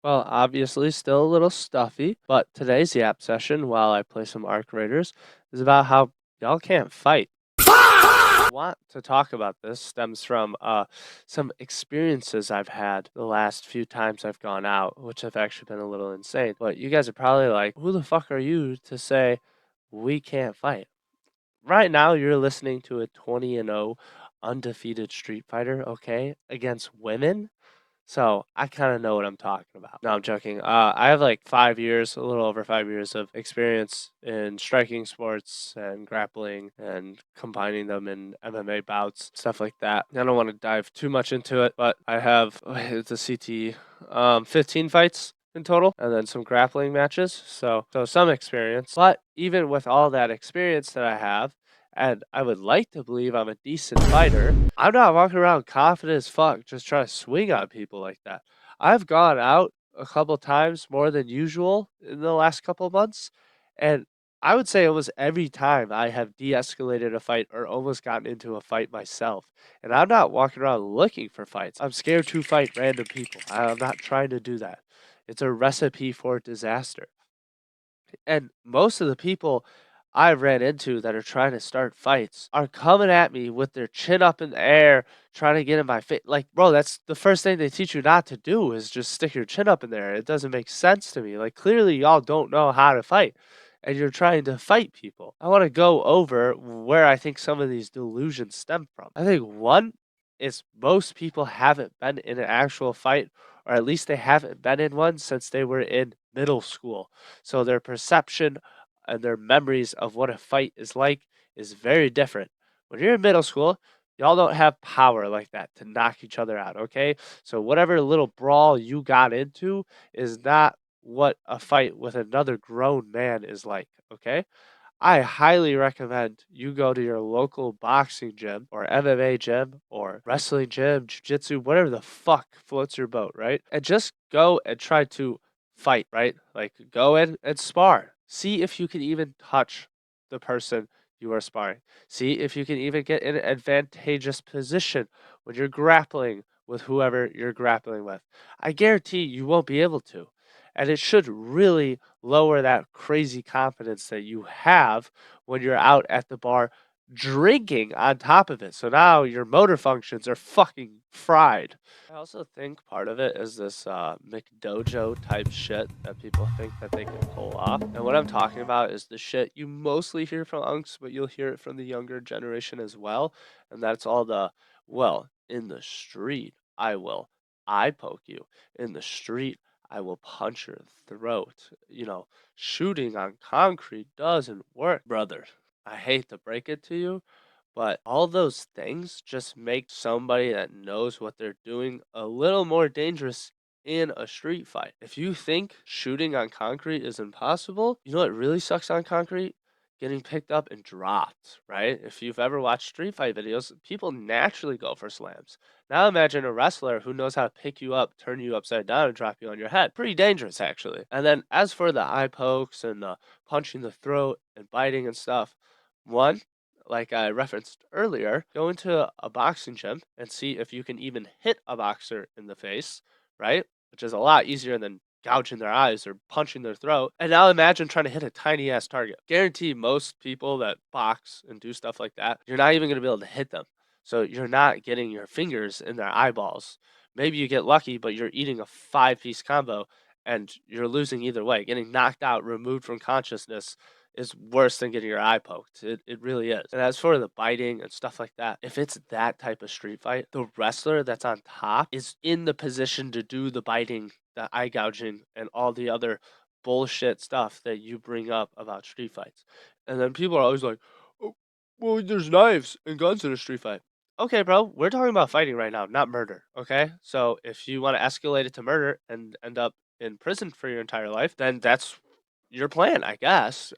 Well, obviously, still a little stuffy, but today's Yap session, while I play some Arc Raiders, is about how y'all can't fight. I want to talk about this stems from some experiences I've had the last few times I've gone out, which have actually been a little insane. But you guys are probably like, who the fuck are you to say we can't fight? Right now, you're listening to a 20-0 undefeated Street Fighter, okay, against women. So I kind of know what I'm talking about. No, I'm joking. I have like 5 years, a little over 5 years of experience in striking sports and grappling and combining them in MMA bouts, stuff like that. I don't want to dive too much into it, but I have it's a CT, 15 fights in total, and then some grappling matches. So some experience. But even with all that experience that I have, and I would like to believe I'm a decent fighter, I'm not walking around confident as fuck just trying to swing on people like that. I've gone out a couple times more than usual in the last couple months, and I would say almost every time I have de-escalated a fight or almost gotten into a fight myself. And I'm not walking around looking for fights. I'm scared to fight random people. I'm not trying to do that. It's a recipe for disaster. And most of the people I've ran into that are trying to start fights are coming at me with their chin up in the air, trying to get in my face. Like, bro, that's the first thing they teach you not to do is just stick your chin up in there. It doesn't make sense to me. Like, clearly, y'all don't know how to fight, and you're trying to fight people. I want to go over where I think some of these delusions stem from. I think one is most people haven't been in an actual fight, or at least they haven't been in one since they were in middle school. So their perception and their memories of what a fight is like is very different. When you're in middle school, y'all don't have power like that to knock each other out, okay? So whatever little brawl you got into is not what a fight with another grown man is like, okay? I highly recommend you go to your local boxing gym or MMA gym or wrestling gym, jiu-jitsu, whatever the fuck floats your boat, right? And just go and try to fight, right? Like go in and spar. See if you can even touch the person you are sparring. See if you can even get in an advantageous position when you're grappling with whoever you're grappling with. I guarantee you won't be able to. And it should really lower that crazy confidence that you have when you're out at the bar drinking on top of it. So now your motor functions are fucking fried. I also think part of it is this McDojo type shit that people think that they can pull off. And what I'm talking about is the shit you mostly hear from unks, but you'll hear it from the younger generation as well. And that's all the, well, in the street, I will eye poke you. In the street, I will punch your throat. Shooting on concrete doesn't work, brother. I hate to break it to you, but all those things just make somebody that knows what they're doing a little more dangerous in a street fight. If you think shooting on concrete is impossible, you know what really sucks on concrete? Getting picked up and dropped, right? If you've ever watched street fight videos, people naturally go for slams. Now imagine a wrestler who knows how to pick you up, turn you upside down, and drop you on your head. Pretty dangerous, actually. And then as for the eye pokes and the punching the throat and biting and stuff, one, like I referenced earlier, go into a boxing gym and see if you can even hit a boxer in the face, right? Which is a lot easier than gouging their eyes or punching their throat. And now imagine trying to hit a tiny ass target. Guarantee most people that box and do stuff like that, you're not even going to be able to hit them. So you're not getting your fingers in their eyeballs. Maybe you get lucky, but you're eating a 5-piece combo and you're losing either way. Getting knocked out, removed from consciousness is worse than getting your eye poked. It really is. And as for the biting and stuff like that, if it's that type of street fight, the wrestler that's on top is in the position to do the biting, the eye gouging, and all the other bullshit stuff that you bring up about street fights. And then people are always like, oh, well, there's knives and guns in a street fight. Okay, bro, we're talking about fighting right now, not murder. Okay, so if you want to escalate it to murder and end up in prison for your entire life, then that's your plan, I guess.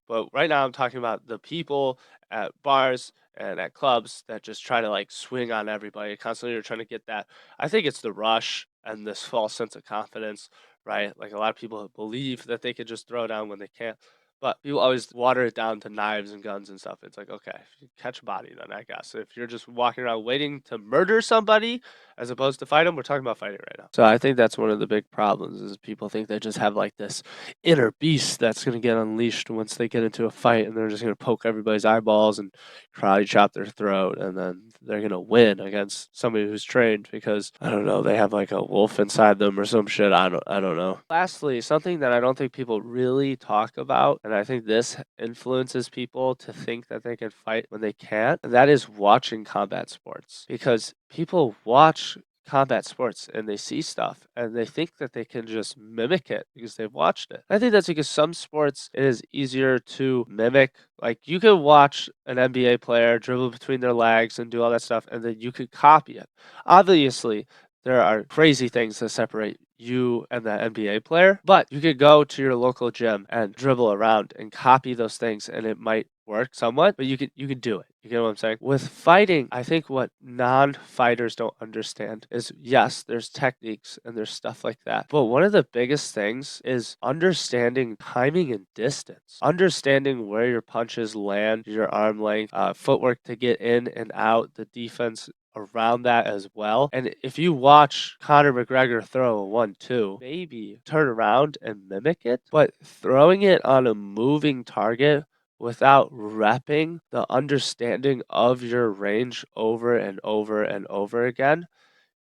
But right now I'm talking about the people at bars and at clubs that just try to like swing on everybody constantly. Are trying to get that. I think it's the rush and this false sense of confidence, right? Like a lot of people believe that they could just throw down when they can't. But people always water it down to knives and guns and stuff. It's like, okay, if you catch a body, then I guess. If you're just walking around waiting to murder somebody as opposed to fight them, we're talking about fighting right now. So I think that's one of the big problems is people think they just have like this inner beast that's going to get unleashed once they get into a fight, and they're just going to poke everybody's eyeballs and karate chop their throat, and then they're going to win against somebody who's trained because I don't know, they have like a wolf inside them or some shit. I don't know. Lastly, something that I don't think people really talk about, and I think this influences people to think that they can fight when they can't, and that is watching combat sports. Because people watch combat sports and they see stuff and they think that they can just mimic it because they've watched it. I think that's because some sports it is easier to mimic. Like you could watch an NBA player dribble between their legs and do all that stuff, and then you could copy it. Obviously, there are crazy things that separate you and the NBA player, but you could go to your local gym and dribble around and copy those things, and it might work somewhat, but you can do it. You get what I'm saying? With fighting, I think what non-fighters don't understand is yes, there's techniques and there's stuff like that. But one of the biggest things is understanding timing and distance. Understanding where your punches land, your arm length, footwork to get in and out, the defense around that as well. And if you watch Conor McGregor throw a 1-2, maybe turn around and mimic it, but throwing it on a moving target without repping the understanding of your range over and over and over again,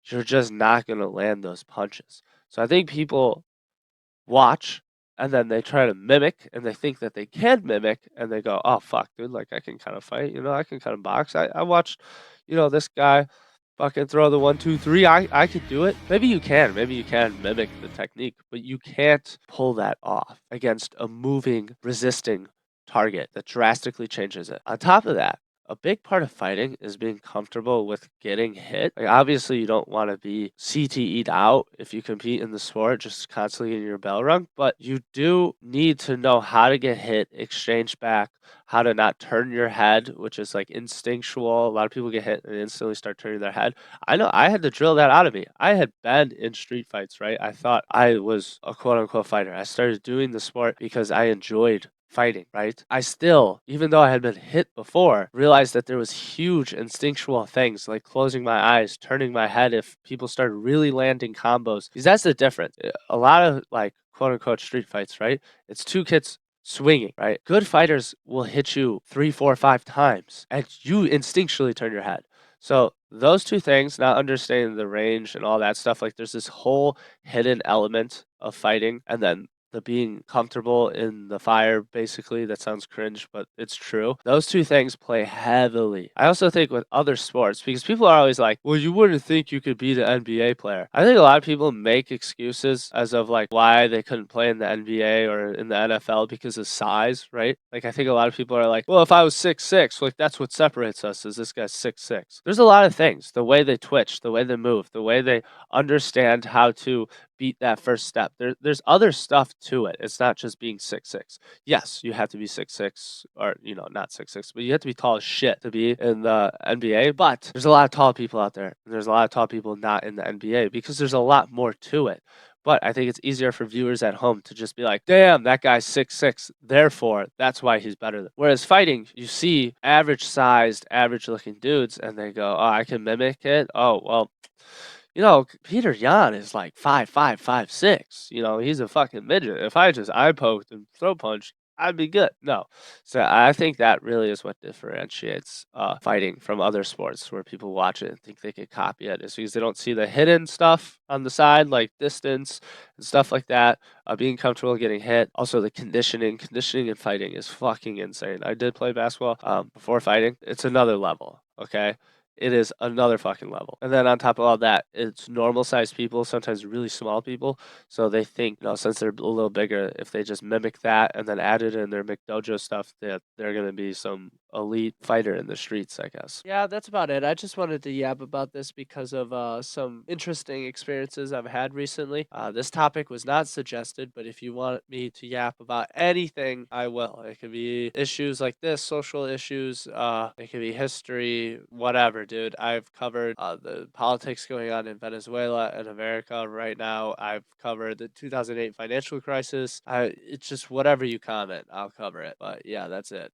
you're just not going to land those punches. So I think people watch and then they try to mimic and they think that they can mimic and they go, oh, fuck, dude, like I can kind of fight, I can kind of box. I watched, this guy fucking throw the 1, 2, 3. I could do it. Maybe you can. Maybe you can mimic the technique, but you can't pull that off against a moving, resisting target that drastically changes it. On top of that, a big part of fighting is being comfortable with getting hit. Like obviously, you don't want to be CTE'd out if you compete in the sport, just constantly getting your bell rung. But you do need to know how to get hit, exchange back, how to not turn your head, which is like instinctual. A lot of people get hit and instantly start turning their head. I know I had to drill that out of me. I had been in street fights, right? I thought I was a quote unquote fighter. I started doing the sport because I enjoyed fighting, right? I still, even though I had been hit before, realized that there was huge instinctual things like closing my eyes, turning my head if people started really landing combos. Because that's the difference. A lot of like quote unquote street fights, right? It's two kids swinging, right? Good fighters will hit you 3, 4, 5 times and you instinctually turn your head. So those two things, not understanding the range and all that stuff, like there's this whole hidden element of fighting, and then the being comfortable in the fire, basically. That sounds cringe, but it's true. Those two things play heavily. I also think with other sports, because people are always like, well, you wouldn't think you could be the NBA player. I think a lot of people make excuses as of like why they couldn't play in the NBA or in the NFL because of size, right? Like I think a lot of people are like, well, if I was 6'6", like that's what separates us is this guy's 6'6". There's a lot of things. The way they twitch, the way they move, the way they understand how to beat that first step. There's other stuff to it. It's not just being 6'6". Yes, you have to be 6'6", or not 6'6", but you have to be tall as shit to be in the NBA. But there's a lot of tall people out there, and there's a lot of tall people not in the NBA because there's a lot more to it. But I think it's easier for viewers at home to just be like, damn, that guy's 6'6", therefore that's why he's better than. Whereas fighting, you see average sized, average looking dudes, and they go, oh, I can mimic it. Oh, well, Peter Yan is like 5'5", 5'6". He's a fucking midget. If I just eye poked and throw punched, I'd be good. No. So I think that really is what differentiates fighting from other sports where people watch it and think they could copy it. Is because they don't see the hidden stuff on the side, like distance and stuff like that, being comfortable getting hit. Also, the conditioning. Conditioning and fighting is fucking insane. I did play basketball before fighting. It's another level, okay? It is another fucking level. And then on top of all that, it's normal sized people, sometimes really small people. So they think, since they're a little bigger, if they just mimic that and then add it in their McDojo stuff, that they're going to be some elite fighter in the streets, I guess. Yeah, that's about it. I just wanted to yap about this because of some interesting experiences I've had recently. This topic was not suggested, but if you want me to yap about anything, I will. It could be issues like this, social issues, it could be history, whatever, dude. I've covered the politics going on in Venezuela and America right now. I've covered the 2008 financial crisis. It's just whatever you comment, I'll cover it. But yeah, that's it.